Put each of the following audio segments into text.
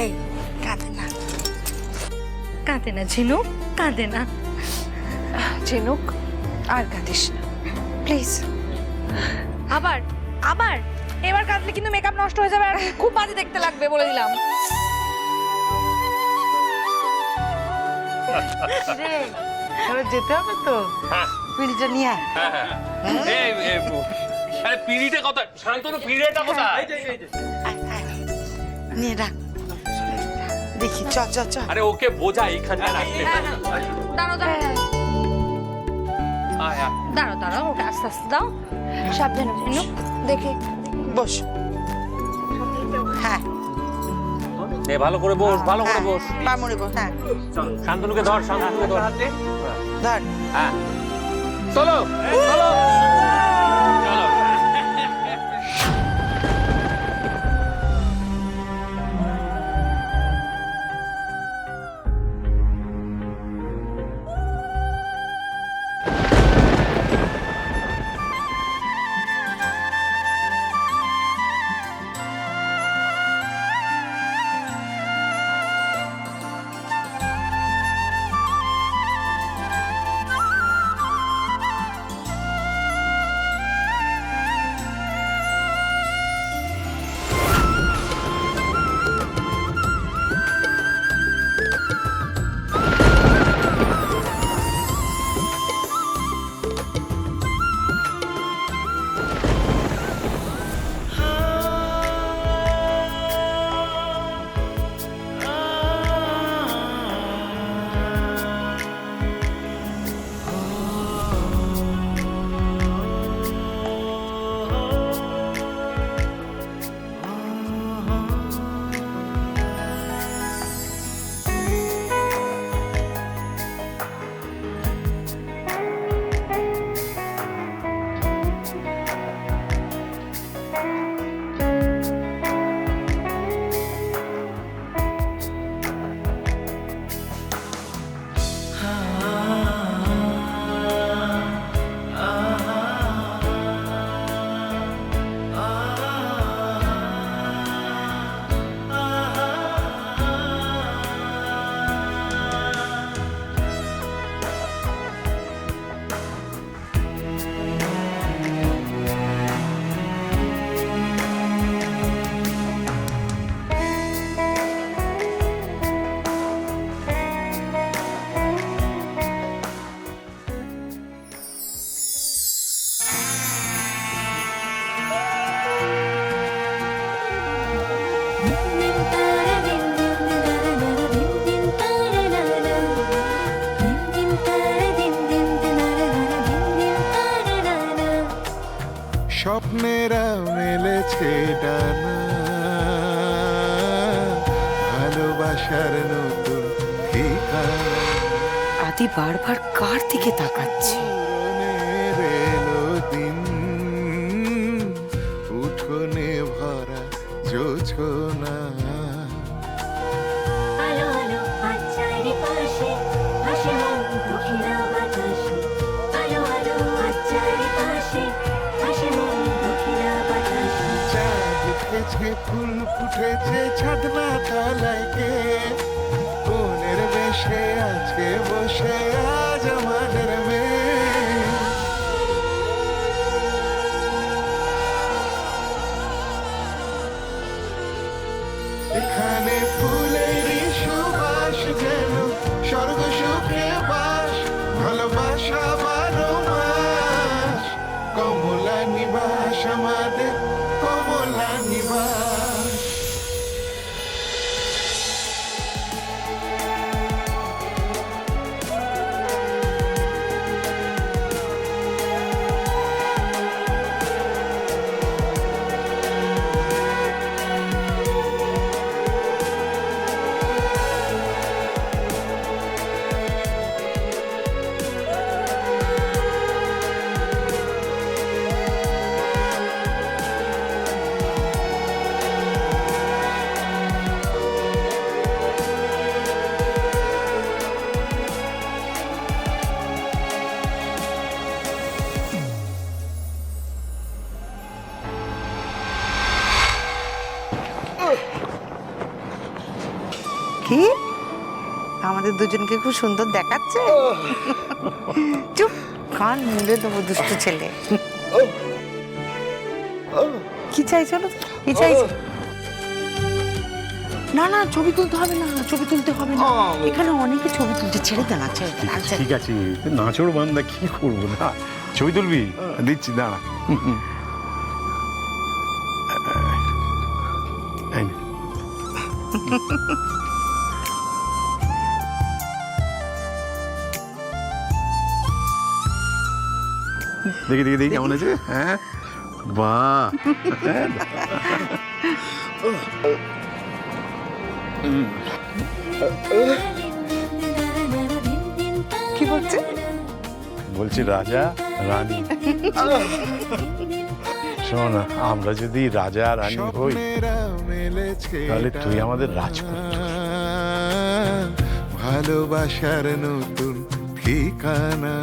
এই কাঁদে না, কাঁদে না ঝিনুক, কাঁদে না। ঝিনুক আর কাঁদিস না প্লিজ। আবার আবার এবার কাঁদলে কিন্তু মেকআপ নষ্ট হয়ে যাবে আর খুব বাজে দেখতে লাগবে, বলে দিলাম। এবার যেতে হবে তো, পিড়িটা নিয়ে আয়। আরে পিড়িটা কথা, শান্তনু পিড়িটা কথা। আয়, আয়। নিয়ে রাখ, দেখি চ চ চ। আরে ওকে বোঝা এইখানটা রাখতে। দাঁড়াও দাঁড়াও দাঁড়াও দাঁড়াও, ওকে আস্তে আস্তে দাও, সাবধানে ঝিনুক, দেখে বস। হ্যাঁ ভালো করে বস, ভালো করে বস। পা মুড়ে বস। হ্যাঁ শান্তনুকে ধর, শান্তনুকে ধর। ধর। হ্যাঁ চলো চলো চলো। স্বপ্নেরা মেলেছে ডানা, ভালোবাসার নতুন ঠিকানা। আদি বারবার কার দিকে তাকাচ্ছে? পুরনের এলো দিন, উঠোনে ভরা জোছনা। আলো আলো আজ চারিপাশে ভাসে মন দুঃখীরা বাতাসে। আলো আলো আজ চারিপাশে ভাসে মন দুঃখীরা বাতাসে। চাঁদ উঠেছে, ফুল ফুটেছে, ছাদনা তলায় কে কোনের বেশে আছে বসে আজ আমাদের মেয়ে। এখানে ফুলেরই সুবাস যেন স্বর্গ সুখে বাস, ভালোবাসা 12 মাস। কমলা নিবাস আমাদের, কমলা নিবাস। কি আমাদের দুজনকে খুব সুন্দর দেখাচ্ছে? চুপ, কান মুড়ে দেবো দুষ্টু ছেলে। কি চাইছো না? কি চাইছো? না না, ছবি তুলতে হবে না, ছবি তুলতে হবে না। এখানে অনেকে ছবি তুলতে, ছেড়ে দেন, ছেড়ে দেন। আচ্ছা ঠিক আছে, নাচড় বান্দা কি করবো না, ছবি তুলবি? দিচ্ছি, দাঁড়া। এই নে। দেখি দেখি দেখি কেমন আছে। হ্যাঁ, বাহ। কি বলছে? বলছি রাজা রানী। শোন, আমরা যদি রাজা রানী হই স্বপ্নেরা মেলেছে তাহলে তুই আমাদের রাজপুত্র। ভালোবাসার নতুন ঠিকানা,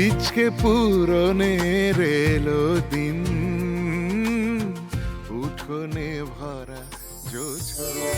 ইচকে পূরণের এলো দিন, উঠোনে ভরা জোছনা।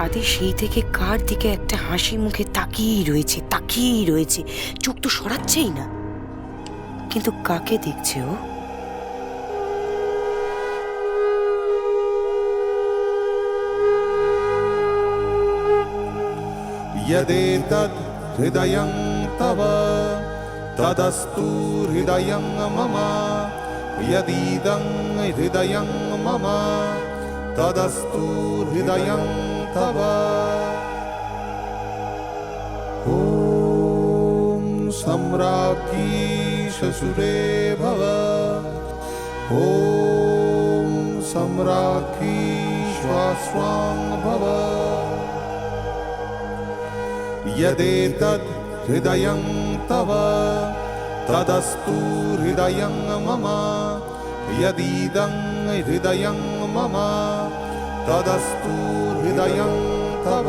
আদি সেই থেকে কার দিকে একটা হাসি মুখে তাকিয়েই রয়েছে, চোখ তো সরাচ্ছেই না। কিন্তু কাকে দেখছে ও? यदेतद् हृदयं तव तदस्तु हृदयं मम, यदीदं हृदयं मम तदस्तु हृदयं तव। ॐ सम्राज्ञी शशुरे भव, ॐ सम्राज्ञी श्वास्वां भव। यदेतद् हृदयं तव तदस्तु हृदयं मम, यदीदं हृदयं मम तदस्तु हृदयं तव।